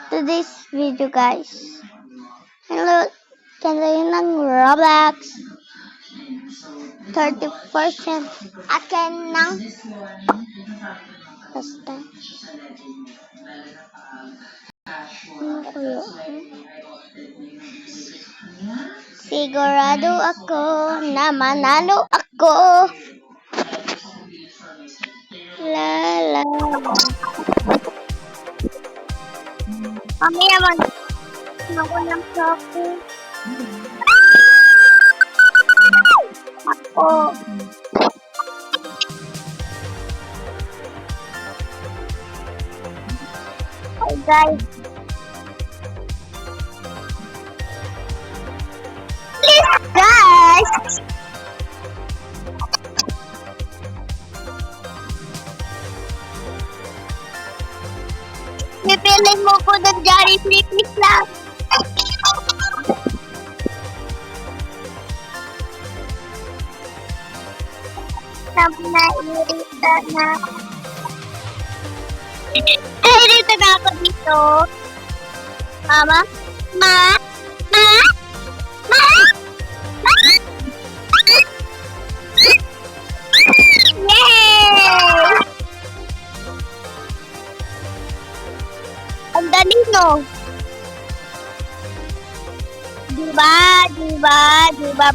today's video, guys. Hello, kanina ng Roblox. 30% akin ng basta. Ano kaya? Sigurado ako na manalo ako. La la. Mamaya ako ng shopping. Ako. Hey guys. Please guys. Pipilin mo ko ng Jollibee, please lang. Nairita na. Nairita na ako dito. Mama? Ma? Ma? Ma? Ma? Yay! Ang dali, no? Diba?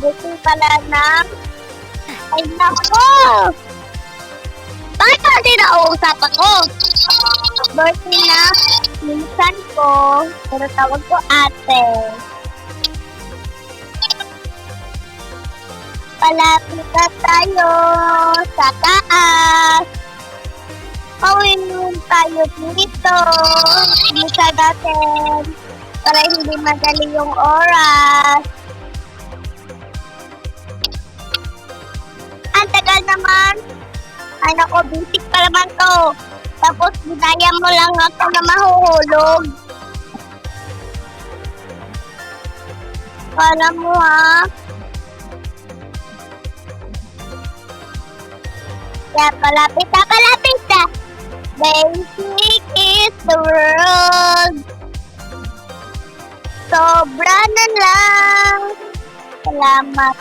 Buti pala ng... Ay, nako! Bakit natin nauusap ako? Birthday na minsan ko, pero tawag ko ate. Palapit na tayo sa taas. Pauwiin tayo dito. Bisa natin para hindi madali yung oras. Ang tagal naman. Ay nako, basic pa naman to. Tapos ginaya mo lang ako na mahuhulog. Kala mo ha? Kaya palapit na. Basic is the world. Sobra na lang. Salamat.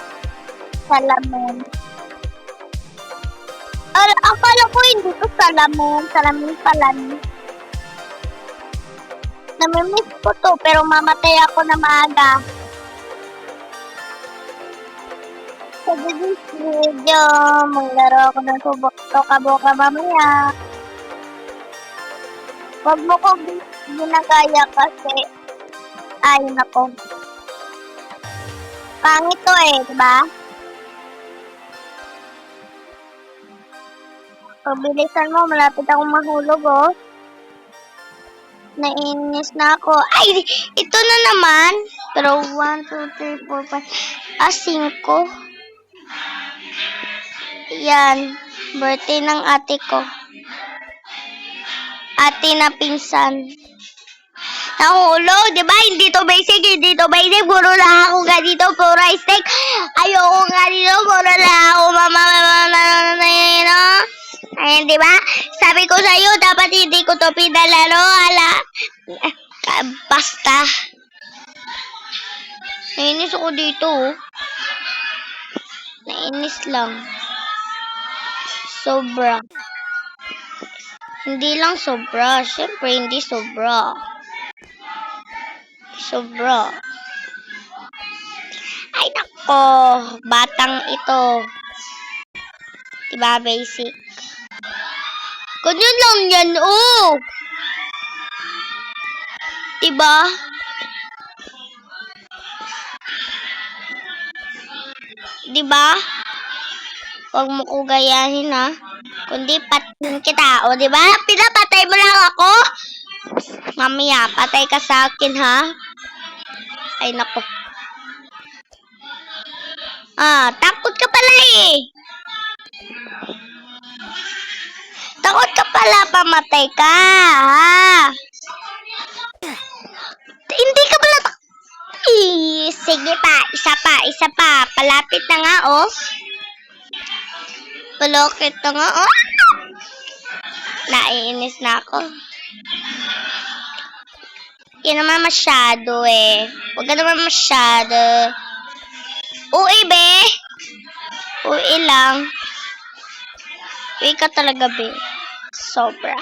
Salamin. Akala ko hindi ko salamin pala. Namimiss ko to, pero mamatay ako na maaga. Sa this video, maglaro ako ng subok-toka-boka mamaya. Huwag mo ko ginagaya kasi, ay nako. Pangit to diba? Pabilisan mo, malapit akong mahulog, oh. Nainis na ako. Ay, ito na naman. Pero 1, 2, 3, 4, 5. 5. Yan. Birthday ng ate ko. Ate na pinsan. Nahulog, diba? Hindi to basic. Puro lang ako ganito. Puro steak. Ayoko ganito. Puro lang ako. Ayan, diba? Sabi ko sa'yo, dapat hindi ko to pinalaro. Basta. Nainis ako dito. Nainis lang. Sobra. Hindi lang sobra. Siyempre, hindi sobra. Ay, nako. Batang ito. Diba, basic? Ganyan lang yan, oh. Diba? Huwag mo ko gayahin, ha? Kundi patin kita, o diba? Pinapatay mo lang ako? Mamaya, patay ka sa akin, ha? Ay, nako. Takot ka pala, eh. Takot ka pala, pamatay ka, ha? Hindi ka pala sige pa, isa pa. Palapit na nga, oh. Palapit na nga, oh. Naiinis na ako. Yan naman masyado eh. Huwag ka naman masyado. Uy, be. Uy lang. Uy ka talaga, be. Sobra.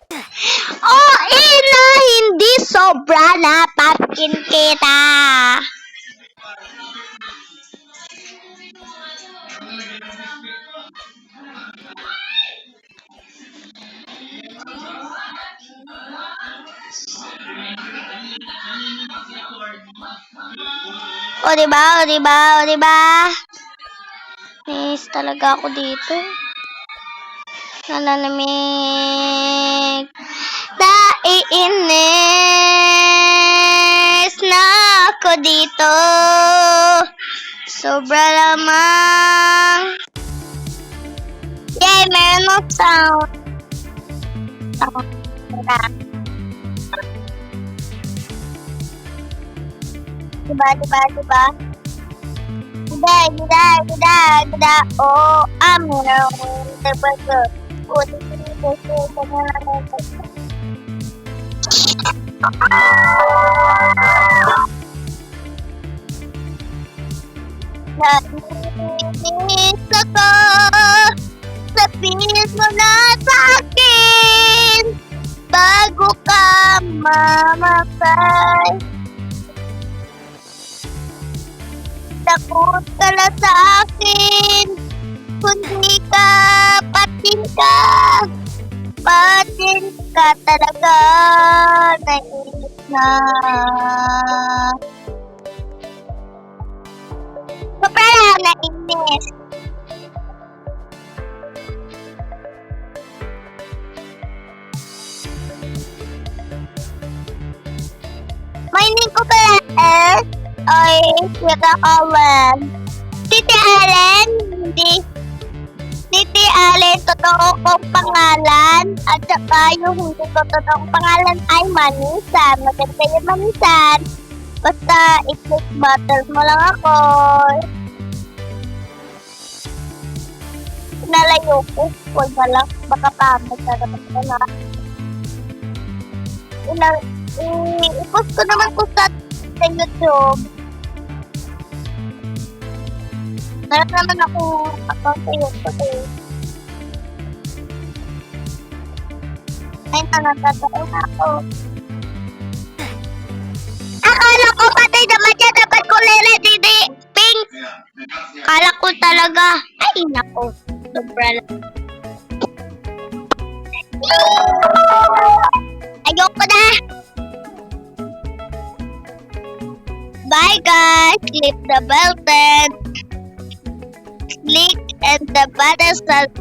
Na hindi sobra na papkin kita. O, diba? O, diba? O, diba? Nice talaga ako dito. Nalalamig. Naiinis na ako dito. Sobra lamang. Yay, meron mo sound. Diba? Gida. Oh, meron. Naiinis ako. Sabihin mo na sa akin bago ka mamatay. Takot ka na sa akin, kundi ka, patin ka talaga, naiinis na. Sobra lang naiinis. May name ko pala ay Kawan. Titi Allen, hindi. Titi Allen, totoo kong pangalan. At saka yung hindi ko totoong pangalan ay Manisan. Maganda yung Manisan. Basta i-click button mo lang ako. Nalayo ko. Huwag na lang. Baka pamag na dapat ko na. I-post ko naman ko sa YouTube. Meron naman ako account sa YouTube eh. Ay, nanatataon na ako. Akala ko patay naman yan. Dapat ko lele pink. Akala ko talaga. Ay, nako. Sobra lang. Ayoko na. Bye guys. Click the button. Click and the button subscribe.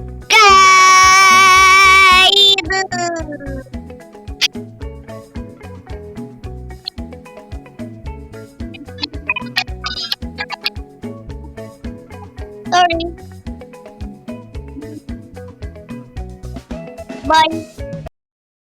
Sorry. Bye.